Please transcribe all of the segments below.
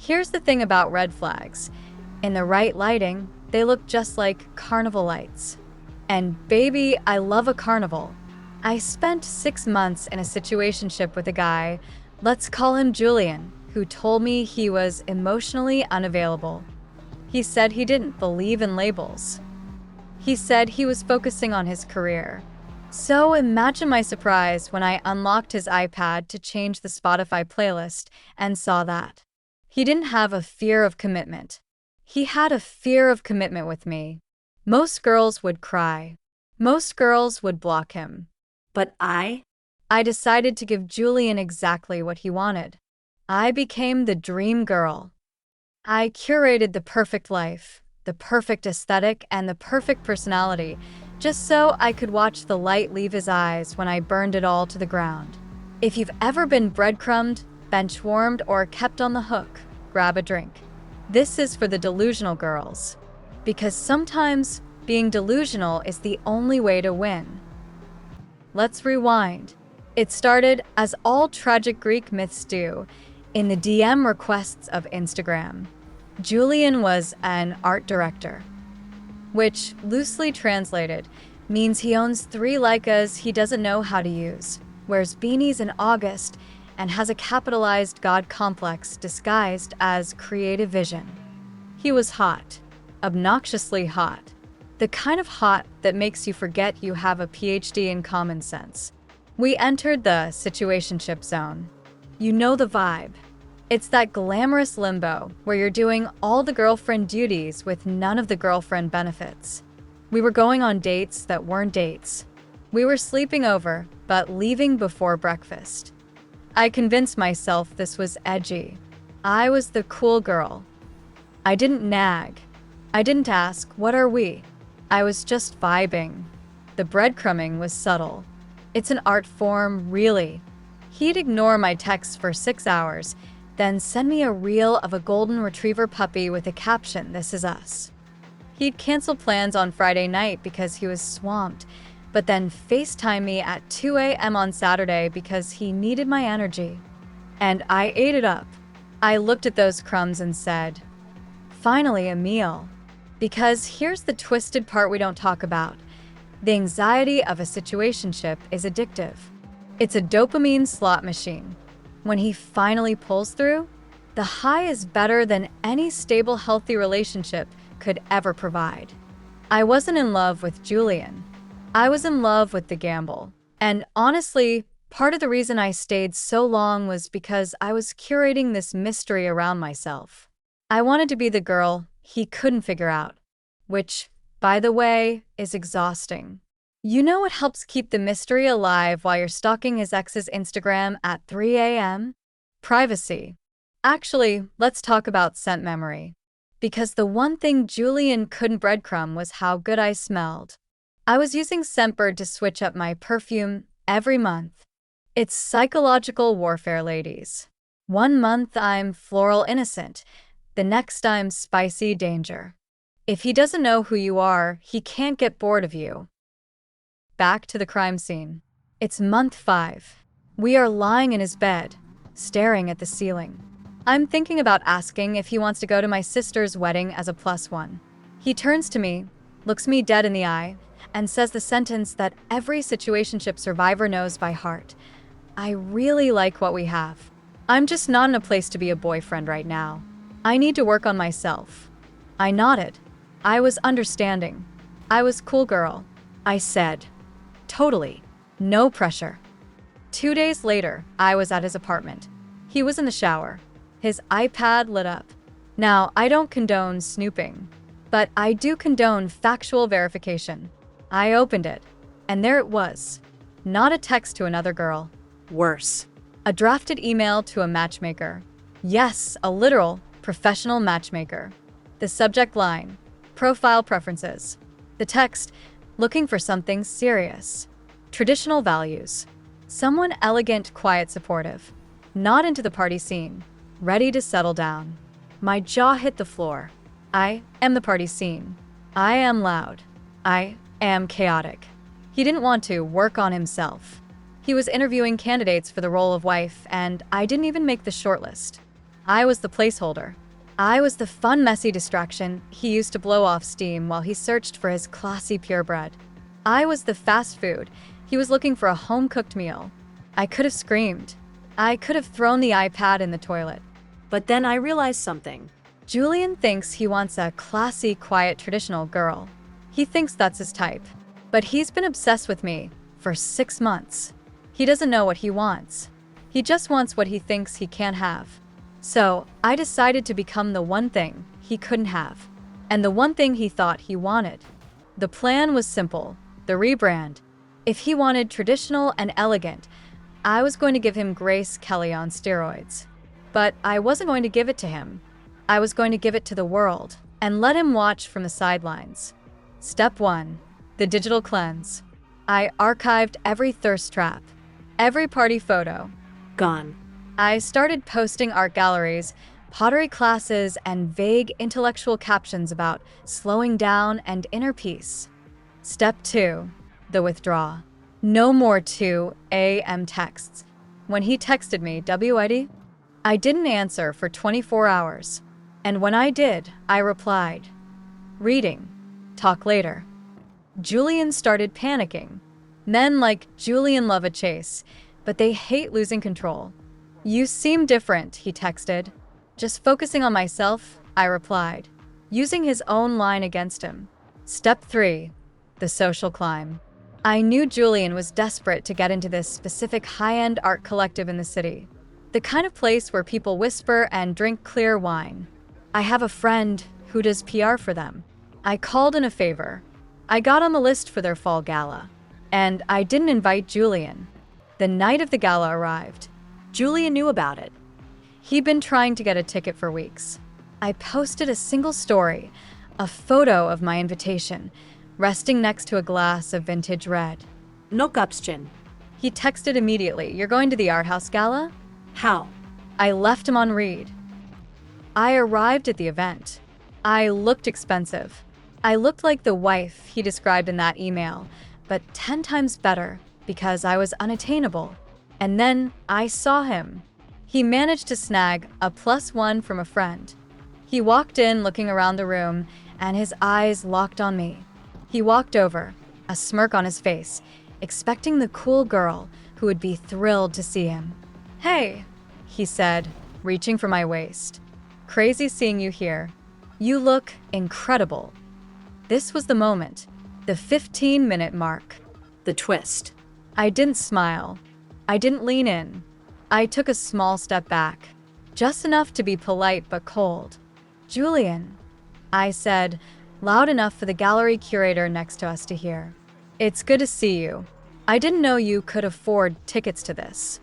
Here's the thing about red flags. In the right lighting, they look just like carnival lights. And baby, I love a carnival. I spent 6 months in a situationship with a guy, let's call him Julian, who told me he was emotionally unavailable. He said he didn't believe in labels. He said he was focusing on his career. So imagine my surprise when I unlocked his iPad to change the Spotify playlist and saw that. He didn't have a fear of commitment. He had a fear of commitment with me. Most girls would cry. Most girls would block him. But I decided to give Julian exactly what he wanted. I became the dream girl. I curated the perfect life, the perfect aesthetic, and the perfect personality, just so I could watch the light leave his eyes when I burned it all to the ground. If you've ever been breadcrumbed, bench-warmed, or kept on the hook, grab a drink. This is for the delusional girls. Because sometimes being delusional is the only way to win. Let's rewind. It started, as all tragic Greek myths do, in the DM requests of Instagram. Julian was an art director, which, loosely translated, means he owns 3 Leicas he doesn't know how to use, wears beanies in August, and has a capitalized God complex disguised as creative vision. He was hot, obnoxiously hot, the kind of hot that makes you forget you have a PhD in common sense. We entered the situationship zone. You know the vibe. It's that glamorous limbo where you're doing all the girlfriend duties with none of the girlfriend benefits. We were going on dates that weren't dates. We were sleeping over, but leaving before breakfast. I convinced myself this was edgy. I was the cool girl. I didn't nag. I didn't ask, "What are we?" I was just vibing. The breadcrumbing was subtle. It's an art form, really. He'd ignore my texts for 6 hours, then send me a reel of a golden retriever puppy with a caption, "This is us." He'd cancel plans on Friday night because he was swamped, but then FaceTime me at 2 a.m. on Saturday because he needed my energy. And I ate it up. I looked at those crumbs and said, finally a meal. Because here's the twisted part we don't talk about. The anxiety of a situationship is addictive. It's a dopamine slot machine. When he finally pulls through, the high is better than any stable, healthy relationship could ever provide. I wasn't in love with Julian. I was in love with the gamble. And honestly, part of the reason I stayed so long was because I was curating this mystery around myself. I wanted to be the girl he couldn't figure out, which, by the way, is exhausting. You know what helps keep the mystery alive while you're stalking his ex's Instagram at 3 a.m.? Privacy. Actually, let's talk about scent memory. Because the one thing Julian couldn't breadcrumb was how good I smelled. I was using Scentbird to switch up my perfume every month. It's psychological warfare, ladies. 1 month I'm floral innocent, the next I'm spicy danger. If he doesn't know who you are, he can't get bored of you. Back to the crime scene. It's month 5. We are lying in his bed, staring at the ceiling. I'm thinking about asking if he wants to go to my sister's wedding as a +1. He turns to me, looks me dead in the eye, and says the sentence that every situationship survivor knows by heart. I really like what we have. I'm just not in a place to be a boyfriend right now. I need to work on myself. I nodded. I was understanding. I was cool girl. I said, totally. No pressure. 2 days later, I was at his apartment. He was in the shower. His iPad lit up. Now, I don't condone snooping, but I do condone factual verification. I opened it, and there it was. Not a text to another girl. Worse. A drafted email to a matchmaker. Yes, a literal, professional matchmaker. The subject line, profile preferences. The text, looking for something serious. Traditional values. Someone elegant, quiet, supportive. Not into the party scene. Ready to settle down. My jaw hit the floor. I am the party scene. I am loud. I am chaotic. He didn't want to work on himself. He was interviewing candidates for the role of wife, and I didn't even make the shortlist. I was the placeholder. I was the fun, messy distraction he used to blow off steam while he searched for his classy purebred. I was the fast food. He was looking for a home-cooked meal. I could have screamed. I could have thrown the iPad in the toilet. But then I realized something. Julian thinks he wants a classy, quiet, traditional girl. He thinks that's his type. But he's been obsessed with me for 6 months. He doesn't know what he wants. He just wants what he thinks he can't have. So, I decided to become the one thing he couldn't have, and the one thing he thought he wanted. The plan was simple, the rebrand. If he wanted traditional and elegant, I was going to give him Grace Kelly on steroids. But I wasn't going to give it to him. I was going to give it to the world, and let him watch from the sidelines. Step 1. The digital cleanse. I archived every thirst trap, every party photo. Gone. I started posting art galleries, pottery classes, and vague intellectual captions about slowing down and inner peace. Step 2. The withdraw. No more 2 a.m. texts. When he texted me, W.I.D., I didn't answer for 24 hours. And when I did, I replied, reading. Talk later. Julian started panicking. Men like Julian love a chase, but they hate losing control. You seem different, he texted. Just focusing on myself, I replied, using his own line against him. Step 3. The social climb. I knew Julian was desperate to get into this specific high-end art collective in the city. The kind of place where people whisper and drink clear wine. I have a friend who does PR for them. I called in a favor. I got on the list for their fall gala. And I didn't invite Julian. The night of the gala arrived. Julian knew about it. He'd been trying to get a ticket for weeks. I posted a single story, a photo of my invitation, resting next to a glass of vintage red. No Gupschin. He texted immediately, "You're going to the art house gala?" How? I left him on read. I arrived at the event. I looked expensive. I looked like the wife he described in that email, but 10 times better because I was unattainable. And then I saw him. He managed to snag a +1 from a friend. He walked in looking around the room, and his eyes locked on me. He walked over, a smirk on his face, expecting the cool girl who would be thrilled to see him. "Hey," he said, reaching for my waist. "Crazy seeing you here. You look incredible." This was the moment, the 15-minute mark. The twist. I didn't smile. I didn't lean in. I took a small step back, just enough to be polite but cold. "Julian," I said, loud enough for the gallery curator next to us to hear. "It's good to see you. I didn't know you could afford tickets to this."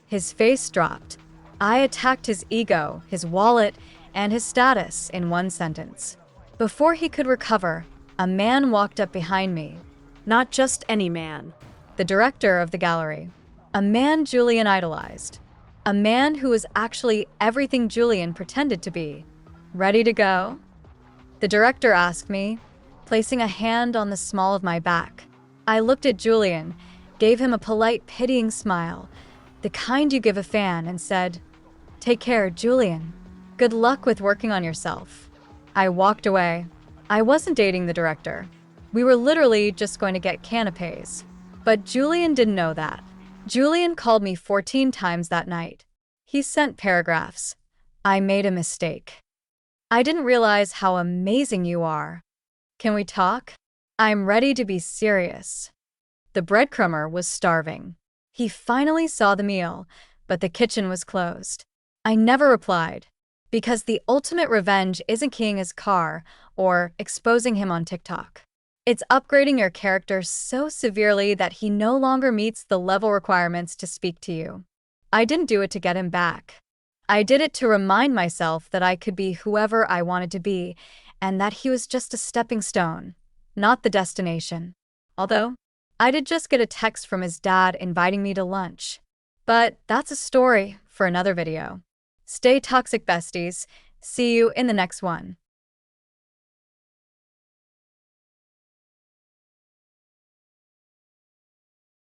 His face dropped. I attacked his ego, his wallet, and his status in one sentence. Before he could recover, a man walked up behind me. Not just any man. The director of the gallery. A man Julian idolized. A man who was actually everything Julian pretended to be. "Ready to go?" The director asked me, placing a hand on the small of my back. I looked at Julian, gave him a polite, pitying smile, the kind you give a fan, and said, "Take care, Julian. Good luck with working on yourself." I walked away. I wasn't dating the director. We were literally just going to get canapes. But Julian didn't know that. Julian called me 14 times that night. He sent paragraphs. "I made a mistake. I didn't realize how amazing you are. Can we talk? I'm ready to be serious." The breadcrumber was starving. He finally saw the meal, but the kitchen was closed. I never replied, because the ultimate revenge isn't keying his car or exposing him on TikTok. It's upgrading your character so severely that he no longer meets the level requirements to speak to you. I didn't do it to get him back. I did it to remind myself that I could be whoever I wanted to be, and that he was just a stepping stone, not the destination. Although, I did just get a text from his dad inviting me to lunch. But that's a story for another video. Stay toxic, besties. See you in the next one.